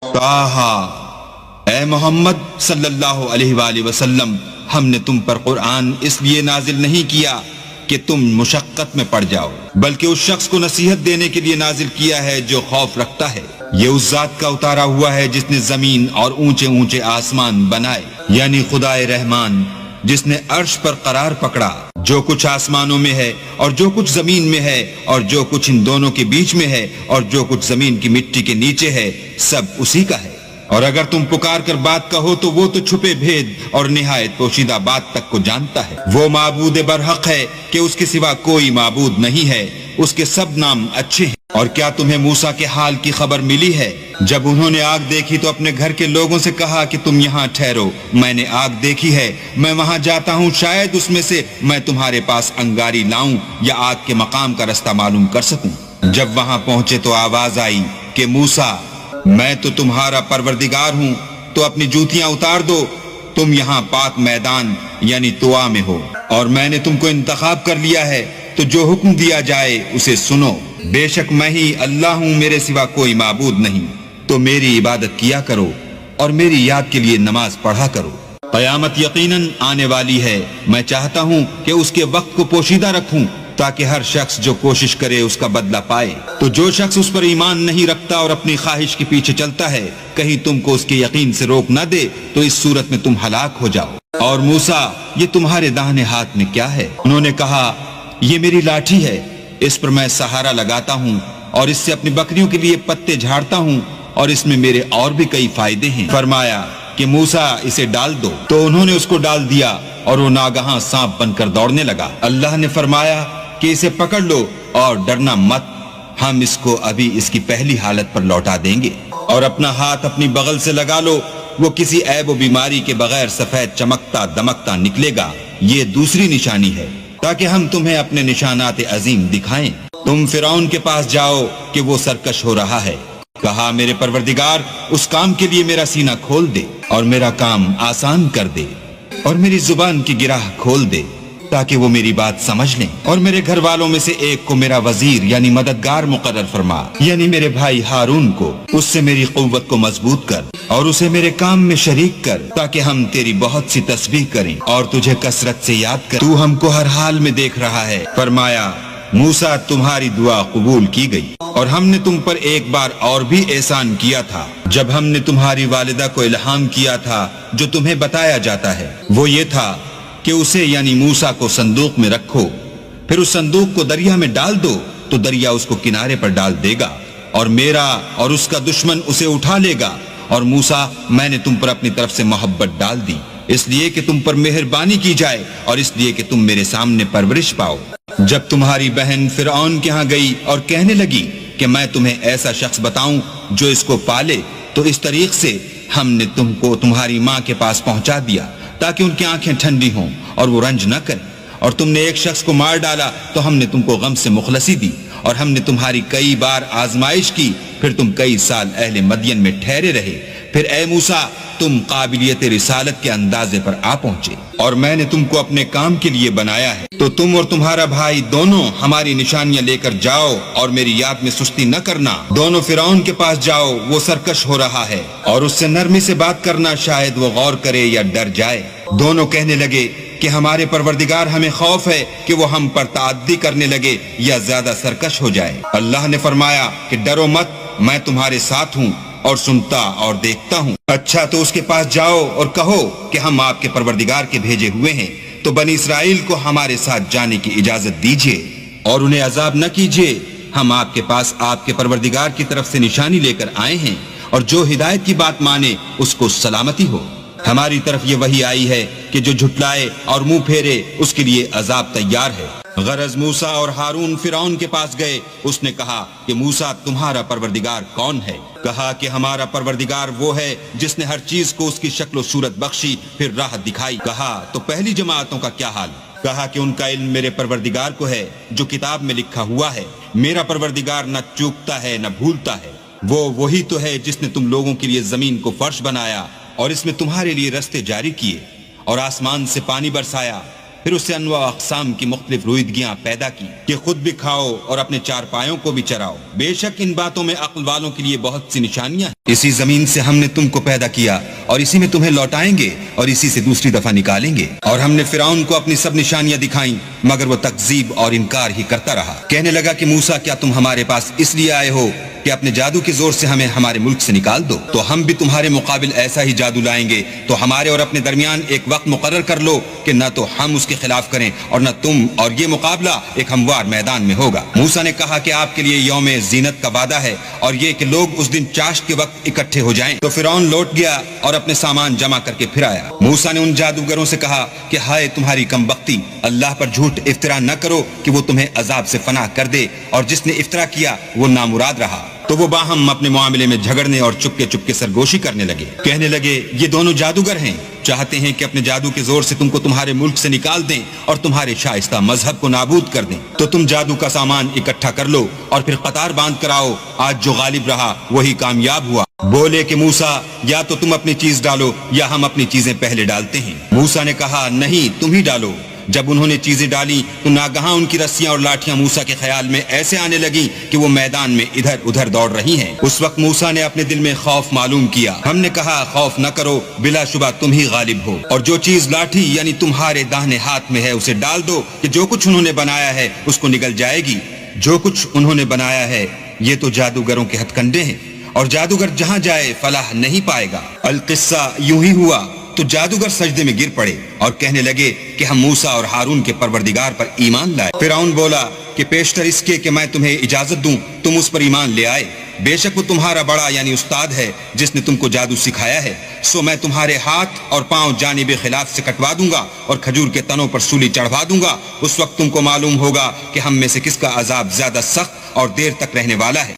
طٰہٰ، اے محمد صلی اللہ علیہ وآلہ وسلم، ہم نے تم پر قرآن اس لیے نازل نہیں کیا کہ تم مشقت میں پڑ جاؤ، بلکہ اس شخص کو نصیحت دینے کے لیے نازل کیا ہے جو خوف رکھتا ہے۔ یہ اس ذات کا اتارا ہوا ہے جس نے زمین اور اونچے اونچے آسمان بنائے، یعنی خدائے رحمان جس نے عرش پر قرار پکڑا۔ جو کچھ آسمانوں میں ہے اور جو کچھ زمین میں ہے اور جو کچھ ان دونوں کے بیچ میں ہے اور جو کچھ زمین کی مٹی کے نیچے ہے، سب اسی کا ہے۔ اور اگر تم پکار کر بات کہو تو وہ تو چھپے بھید اور نہایت پوشیدہ بات تک کو جانتا ہے۔ وہ معبود برحق ہے کہ اس کے سوا کوئی معبود نہیں ہے، اس کے سب نام اچھے ہیں۔ اور کیا تمہیں موسیٰ کے حال کی خبر ملی ہے؟ جب انہوں نے آگ دیکھی تو اپنے گھر کے لوگوں سے کہا کہ تم یہاں ٹھہرو، میں نے آگ دیکھی ہے، میں وہاں جاتا ہوں، شاید اس میں سے میں تمہارے پاس انگاری لاؤں یا آگ کے مقام کا رستہ معلوم کر سکوں۔ جب وہاں پہنچے تو آواز آئی کہ موسیٰ، میں تو تمہارا پروردگار ہوں، تو اپنی جوتیاں اتار دو، تم یہاں پاک میدان یعنی طوا میں ہو، اور میں نے تم کو انتخاب کر لیا ہے، تو جو حکم دیا جائے اسے سنو۔ بے شک میں ہی اللہ ہوں، میرے سوا کوئی معبود نہیں، تو میری عبادت کیا کرو اور میری یاد کے لیے نماز پڑھا کرو۔ قیامت یقیناً آنے والی ہے، میں چاہتا ہوں کہ اس کے وقت کو پوشیدہ رکھوں تاکہ ہر شخص جو کوشش کرے اس کا بدلہ پائے۔ تو جو شخص اس پر ایمان نہیں رکھتا اور اپنی خواہش کے پیچھے چلتا ہے، کہیں تم کو اس کے یقین سے روک نہ دے تو اس صورت میں تم ہلاک ہو جاؤ۔ اور موسیٰ، یہ تمہارے داہنے ہاتھ میں کیا ہے؟ انہوں نے کہا، یہ میری لاٹھی ہے، اس پر میں سہارا لگاتا ہوں اور اس سے اپنی بکریوں کے لیے پتے جھاڑتا ہوں، اور اس میں میرے اور بھی کئی فائدے ہیں۔ فرمایا کہ موسیٰ اسے ڈال دو، تو انہوں نے اس کو ڈال دیا اور وہ ناگہاں سانپ بن کر دوڑنے لگا۔ اللہ نے فرمایا کہ اسے پکڑ لو اور ڈرنا مت، ہم اس کو ابھی اس کی پہلی حالت پر لوٹا دیں گے۔ اور اپنا ہاتھ اپنی بغل سے لگا لو، وہ کسی عیب و بیماری کے بغیر سفید چمکتا دمکتا نکلے گا، یہ دوسری نشانی ہے تاکہ ہم تمہیں اپنے نشانات عظیم دکھائیں۔ تم فرعون کے پاس جاؤ کہ وہ سرکش ہو رہا ہے۔ کہا، میرے پروردگار، اس کام کے لیے میرا سینہ کھول دے اور میرا کام آسان کر دے، اور میری زبان کی گرہ کھول دے تاکہ وہ میری بات سمجھ لیں، اور میرے گھر والوں میں سے ایک کو میرا وزیر یعنی مددگار مقرر فرما، یعنی میرے بھائی ہارون کو، اس سے میری قوت کو مضبوط کر اور اسے میرے کام میں شریک کر تاکہ ہم تیری بہت سی تسبیح کریں اور تجھے کثرت سے یاد کریں، تو ہم کو ہر حال میں دیکھ رہا ہے۔ فرمایا، موسیٰ، تمہاری دعا قبول کی گئی، اور ہم نے تم پر ایک بار اور بھی احسان کیا تھا جب ہم نے تمہاری والدہ کو الہام کیا تھا جو تمہیں بتایا جاتا ہے، وہ یہ تھا کہ اسے یعنی موسیٰ کو صندوق میں رکھو، پھر اس صندوق کو دریا میں ڈال دو تو دریا اس کو کنارے پر ڈال دے گا، اور میرا اور اس کا دشمن اسے اٹھا لے گا۔ اور موسیٰ، میں نے تم پر اپنی طرف سے محبت ڈال دی، اس لیے کہ تم پر مہربانی کی جائے اور اس لیے کہ تم میرے سامنے پرورش پاؤ۔ جب تمہاری بہن فرعون کے ہاں گئی اور کہنے لگی کہ میں تمہیں ایسا شخص بتاؤں جو اس کو پالے، تو اس طریق سے ہم نے تم کو تمہاری ماں کے پاس پہنچا دیا تاکہ ان کی آنکھیں ٹھنڈی ہوں اور وہ رنج نہ کریں۔ اور تم نے ایک شخص کو مار ڈالا تو ہم نے تم کو غم سے مخلصی دی، اور ہم نے تمہاری کئی بار آزمائش کی، پھر تم کئی سال اہل مدین میں ٹھہرے رہے، پھر اے موسیٰ تم قابلیت رسالت کے اندازے پر آ پہنچے، اور میں نے تم کو اپنے کام کے لیے بنایا ہے، تو تم اور تمہارا بھائی دونوں ہماری نشانیاں لے کر جاؤ اور میری یاد میں سستی نہ کرنا۔ دونوں فرعون کے پاس جاؤ، وہ سرکش ہو رہا ہے، اور اس سے نرمی سے بات کرنا، شاید وہ غور کرے یا ڈر جائے۔ دونوں کہنے لگے کہ ہمارے پروردگار، ہمیں خوف ہے کہ وہ ہم پر تعدی کرنے لگے یا زیادہ سرکش ہو جائے۔ اللہ نے فرمایا کہ ڈرو مت، میں تمہارے ساتھ ہوں اور سنتا اور دیکھتا ہوں۔ اچھا، تو اس کے پاس جاؤ اور کہو کہ ہم آپ کے پروردگار کے بھیجے ہوئے ہیں، تو بنی اسرائیل کو ہمارے ساتھ جانے کی اجازت دیجیے اور انہیں عذاب نہ کیجیے، ہم آپ کے پاس آپ کے پروردگار کی طرف سے نشانی لے کر آئے ہیں، اور جو ہدایت کی بات مانے اس کو سلامتی ہو۔ ہماری طرف یہ وحی آئی ہے کہ جو جھٹلائے اور منہ پھیرے اس کے لیے عذاب تیار ہے۔ غرض موسیٰ اور ہارون فرعون کے پاس گئے، اس نے کہا کہ موسیٰ، تمہارا پروردگار کون ہے؟ کہا کہ ہمارا پروردگار وہ ہے جس نے ہر چیز کو اس کی شکل و صورت بخشی، پھر راہ دکھائی۔ کہا تو پہلی جماعتوں کا کیا حال؟ کہا کہ ان کا علم میرے پروردگار کو ہے جو کتاب میں لکھا ہوا ہے، میرا پروردگار نہ چوکتا ہے نہ بھولتا ہے، وہ وہی تو ہے جس نے تم لوگوں کے لیے زمین کو فرش بنایا اور اس میں تمہارے لیے رستے جاری کیے، اور آسمان سے پانی برسایا پھر اس سے انواع اقسام کی مختلف رویدگیاں پیدا کی کہ خود بھی کھاؤ اور اپنے چارپایوں کو بھی چراؤ. بے شک ان باتوں میں عقل والوں کے لیے بہت سی نشانیاں ہیں. اسی زمین سے ہم نے تم کو پیدا کیا اور اسی میں تمہیں لوٹائیں گے اور اسی سے دوسری دفعہ نکالیں گے. اور ہم نے فرعون کو اپنی سب نشانیاں دکھائیں مگر وہ تکذیب اور انکار ہی کرتا رہا. کہنے لگا کہ موسیٰ کیا تم ہمارے پاس اس لیے آئے ہو کہ اپنے جادو کے زور سے ہمیں ہمارے ملک سے نکال دو؟ تو ہم بھی تمہارے مقابل ایسا ہی جادو لائیں گے. تو ہمارے اور اپنے درمیان ایک وقت مقرر کر لو کہ نہ تو ہم اس کے خلاف کریں اور نہ تم, اور یہ مقابلہ ایک ہموار میدان میں ہوگا. موسیٰ نے کہا کہ آپ کے لیے یوم زینت کا وعدہ ہے اور یہ کہ لوگ اس دن چاشت کے وقت اکٹھے ہو جائیں. تو فرعون لوٹ گیا اور اپنے سامان جمع کر کے پھر آیا. موسیٰ نے ان جادوگروں سے کہا کہ ہائے تمہاری کم بختی, اللہ پر جھوٹ افطرا نہ کرو کہ وہ تمہیں عذاب سے فنا کر دے, اور جس نے افطرا کیا وہ نامراد رہا. تو وہ باہم اپنے معاملے میں جھگڑنے اور چپکے چپکے سرگوشی کرنے لگے. کہنے لگے یہ دونوں جادوگر ہیں, چاہتے ہیں کہ اپنے جادو کے زور سے تم کو تمہارے ملک سے نکال دیں اور تمہارے شائستہ مذہب کو نابود کر دیں. تو تم جادو کا سامان اکٹھا کر لو اور پھر قطار باندھ کر آؤ, آج جو غالب رہا وہی کامیاب ہوا. بولے کہ موسیٰ یا تو تم اپنی چیز ڈالو یا ہم اپنی چیزیں پہلے ڈالتے ہیں. موسیٰ نے کہا نہیں تم ہی ڈالو. جب انہوں نے چیزیں ڈالی تو ناگہاں ان کی رسیاں اور لاٹھیاں موسیٰ کے خیال میں ایسے آنے لگیں کہ وہ میدان میں ادھر ادھر دوڑ رہی ہیں. اس وقت موسیٰ نے اپنے دل میں خوف معلوم کیا. ہم نے کہا خوف نہ کرو, بلا شبہ تم ہی غالب ہو, اور جو چیز لاٹھی یعنی تمہارے داہنے ہاتھ میں ہے اسے ڈال دو کہ جو کچھ انہوں نے بنایا ہے اس کو نگل جائے گی. جو کچھ انہوں نے بنایا ہے یہ تو جادوگروں کے ہتھ کنڈے ہیں, اور جادوگر جہاں جائے فلاح نہیں پائے گا. القصہ یوں ہی ہوا تو جادوگر سجدے میں گر پڑے اور کہنے لگے کہ ہم موسیٰ اور ہارون کے پروردگار پر ایمان لائے. فرعون بولا کہ پیشتر اس کے کہ میں تمہیں اجازت دوں تم اس پر ایمان لے آئے. بے شک وہ تمہارا بڑا یعنی استاد ہے جس نے تم کو جادو سکھایا ہے. سو میں تمہارے ہاتھ اور پاؤں جانب خلاف سے کٹوا دوں گا اور کھجور کے تنوں پر سولی چڑھوا دوں گا. اس وقت تم کو معلوم ہوگا کہ ہم میں سے کس کا عذاب زیادہ سخت اور دیر تک رہنے والا ہے.